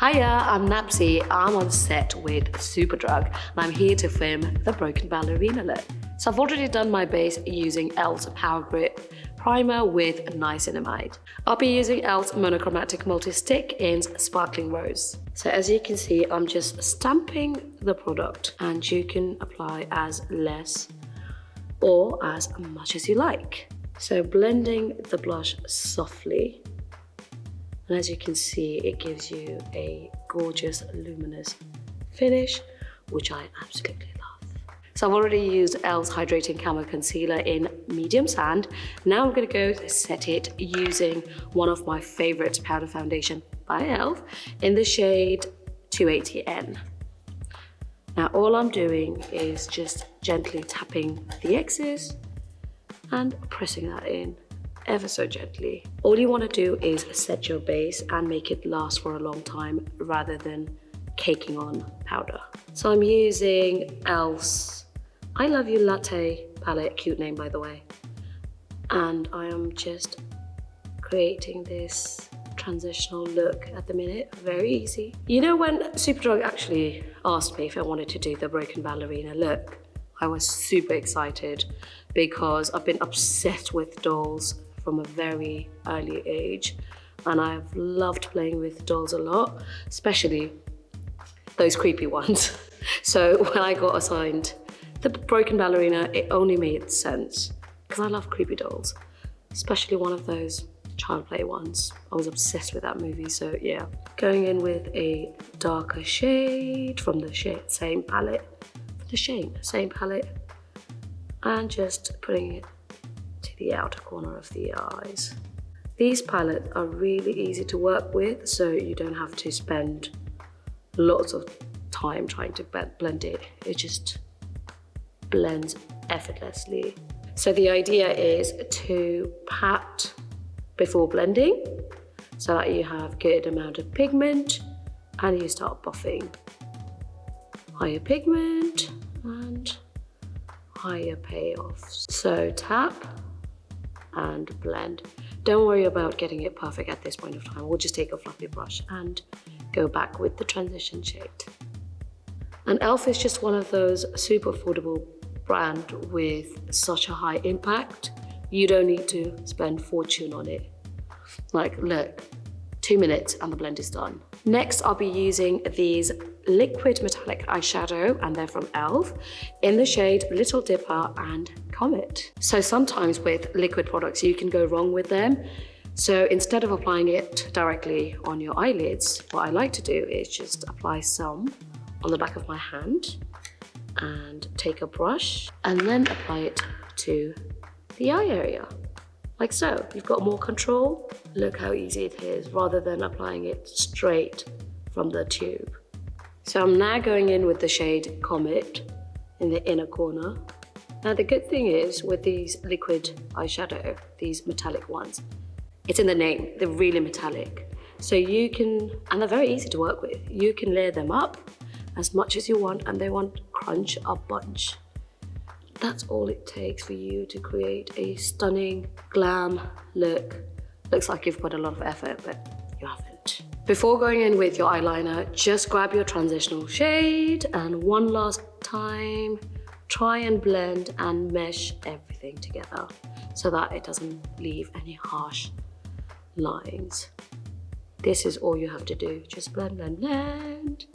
Hiya, I'm Napsy. I'm on set with Superdrug and I'm here to film the Broken Ballerina look. So I've already done my base using e.l.f.'s Power Grip Primer with Niacinamide. I'll be using e.l.f.'s Monochromatic Multi-Stick in Sparkling Rose. So as you can see, I'm just stamping the product and you can apply as less or as much as you like. So blending the blush softly. And as you can see, it gives you a gorgeous luminous finish, which I absolutely love. So I've already used e.l.f.'s Hydrating Camo Concealer in Medium Sand. Now I'm gonna go set it using one of my favorite powder foundation by e.l.f. in the shade 280N. Now all I'm doing is just gently tapping the excess and pressing that in ever so gently. All you want to do is set your base and make it last for a long time rather than caking on powder. So I'm using e.l.f.'s I Love You Latte palette, cute name by the way, and I am just creating this transitional look at the minute, very easy. You know, when Superdrug actually asked me if I wanted to do the Broken Ballerina look, I was super excited because I've been obsessed with dolls from a very early age, and I've loved playing with dolls a lot, especially those creepy ones. So when I got assigned the Broken Ballerina, it only made sense because I love creepy dolls, especially one of those child play ones. I was obsessed with that movie, so yeah. Going in with a darker shade from the same palette, and just putting it to the outer corner of the eyes. These palettes are really easy to work with, so you don't have to spend lots of time trying to blend it. It just blends effortlessly. So the idea is to pat before blending so that you have good amount of pigment and you start buffing. Higher pigment and higher payoffs. So tap and blend. Don't worry about getting it perfect at this point of time. We'll just take a fluffy brush and go back with the transition shade. And e.l.f. is just one of those super affordable brand with such a high impact. You don't need to spend fortune on it. Like, look, 2 minutes and the blend is done. Next, I'll be using these liquid metallic eyeshadow, and they're from e.l.f. in the shade Little Dipper and Comet. So sometimes with liquid products, you can go wrong with them. So instead of applying it directly on your eyelids, what I like to do is just apply some on the back of my hand and take a brush and then apply it to the eye area. Like so, you've got more control. Look how easy it is, rather than applying it straight from the tube. So I'm now going in with the shade Comet in the inner corner. Now the good thing is with these liquid eyeshadow, these metallic ones, it's in the name, they're really metallic. So you can, and they're very easy to work with. You can layer them up as much as you want and they won't crunch a bunch. That's all it takes for you to create a stunning glam look. Looks like you've put a lot of effort, but you haven't. Before going in with your eyeliner, just grab your transitional shade and one last time, try and blend and mesh everything together so that it doesn't leave any harsh lines. This is all you have to do. Just blend, blend, blend.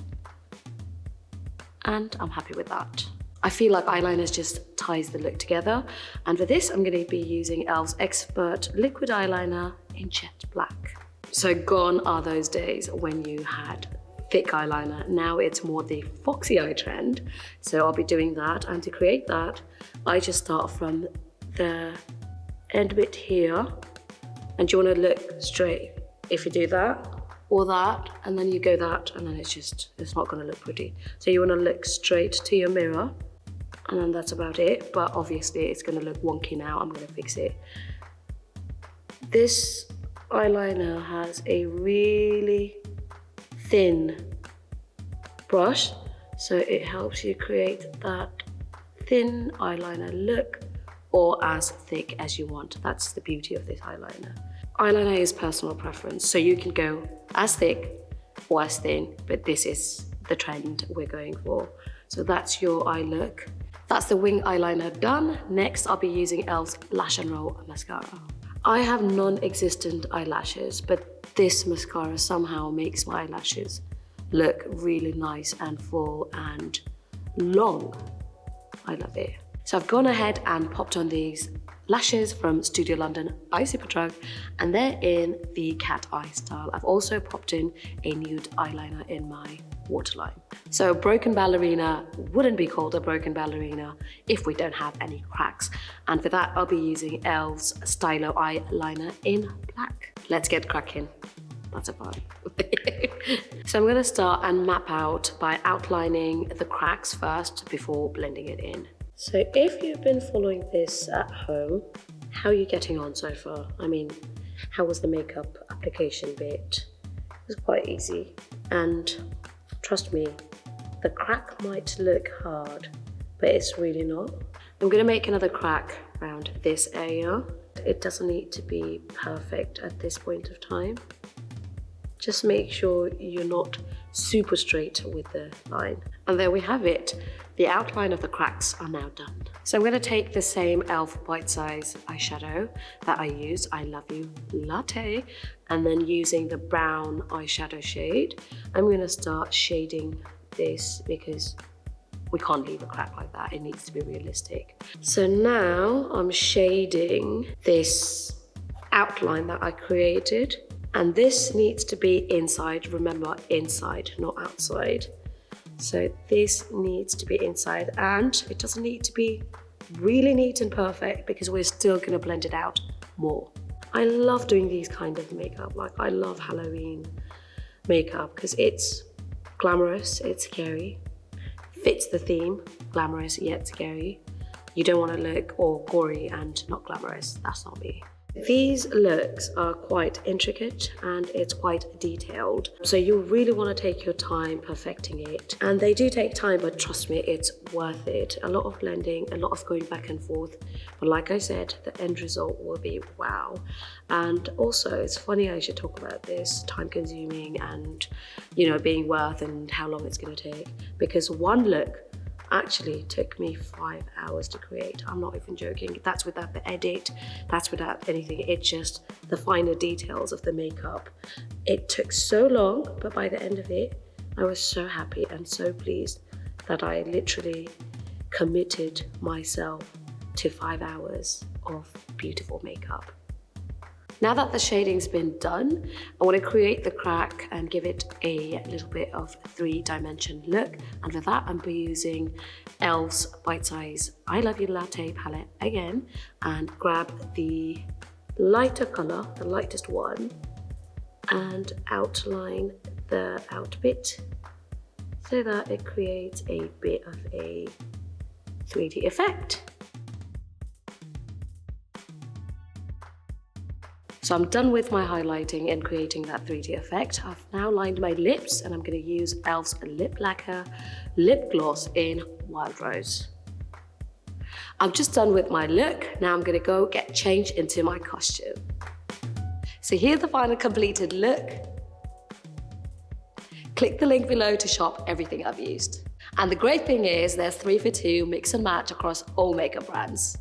And I'm happy with that. I feel like eyeliner just ties the look together. And for this, I'm gonna be using e.l.f.'s Expert Liquid Eyeliner in Jet Black. So gone are those days when you had thick eyeliner. Now it's more the foxy eye trend. So I'll be doing that. And to create that, I just start from the end bit here. And you wanna look straight. If you do that, or that, and then you go that, and then it's not gonna look pretty. So you wanna look straight to your mirror, and then that's about it. But obviously it's gonna look wonky now, I'm gonna fix it. This eyeliner has a really thin brush, so it helps you create that thin eyeliner look, or as thick as you want. That's the beauty of this eyeliner. Eyeliner is personal preference, so you can go as thick or as thin, but this is the trend we're going for. So that's your eye look. That's the wing eyeliner done. Next, I'll be using e.l.f.'s Lash and Roll Mascara. I have non-existent eyelashes, but this mascara somehow makes my eyelashes look really nice and full and long. I love it. So I've gone ahead and popped on these lashes from Studio London by Superdrug, and they're in the cat eye style. I've also popped in a nude eyeliner in my waterline. So broken ballerina wouldn't be called a broken ballerina if we don't have any cracks. And for that, I'll be using e.l.f.'s Stylo eyeliner in black. Let's get cracking. That's a fun. So I'm gonna start and map out by outlining the cracks first before blending it in. So if you've been following this at home, how are you getting on so far? I mean, how was the makeup application bit? It was quite easy. And trust me, the crack might look hard, but it's really not. I'm gonna make another crack around this area. It doesn't need to be perfect at this point of time. Just make sure you're not super straight with the line. And there we have it. The outline of the cracks are now done. So I'm gonna take the same e.l.f. Bite Size eyeshadow that I used, I Love You Latte, and then using the brown eyeshadow shade, I'm gonna start shading this because we can't leave a crack like that. It needs to be realistic. So now I'm shading this outline that I created, and this needs to be inside. Remember, inside, not outside. So this needs to be inside, and it doesn't need to be really neat and perfect because we're still gonna blend it out more. I love doing these kind of makeup. Like, I love Halloween makeup because it's glamorous, it's scary, fits the theme, glamorous yet scary. You don't want to look all gory and not glamorous. That's not me. These looks are quite intricate and it's quite detailed. So you really want to take your time perfecting it. And they do take time, but trust me, it's worth it. A lot of blending, a lot of going back and forth. But like I said, the end result will be wow. And also, it's funny I should talk about this, time consuming and, you know, being worth and how long it's going to take. Because one look actually took me 5 hours to create. I'm not even joking. That's without the edit, that's without anything. It's just the finer details of the makeup. It took so long, but by the end of it, I was so happy and so pleased that I literally committed myself to 5 hours of beautiful makeup. Now that the shading's been done, I want to create the crack and give it a little bit of 3-dimension look. And for that, I'm using e.l.f.'s Bite Size I Love You Latte palette again, and grab the lighter color, the lightest one, and outline the out bit so that it creates a bit of a 3D effect. So I'm done with my highlighting and creating that 3D effect. I've now lined my lips and I'm going to use e.l.f.'s Lip Lacquer Lip Gloss in Wild Rose. I'm just done with my look. Now I'm going to go get changed into my costume. So here's the final completed look. Click the link below to shop everything I've used. And the great thing is there's 3 for 2 mix and match across all makeup brands.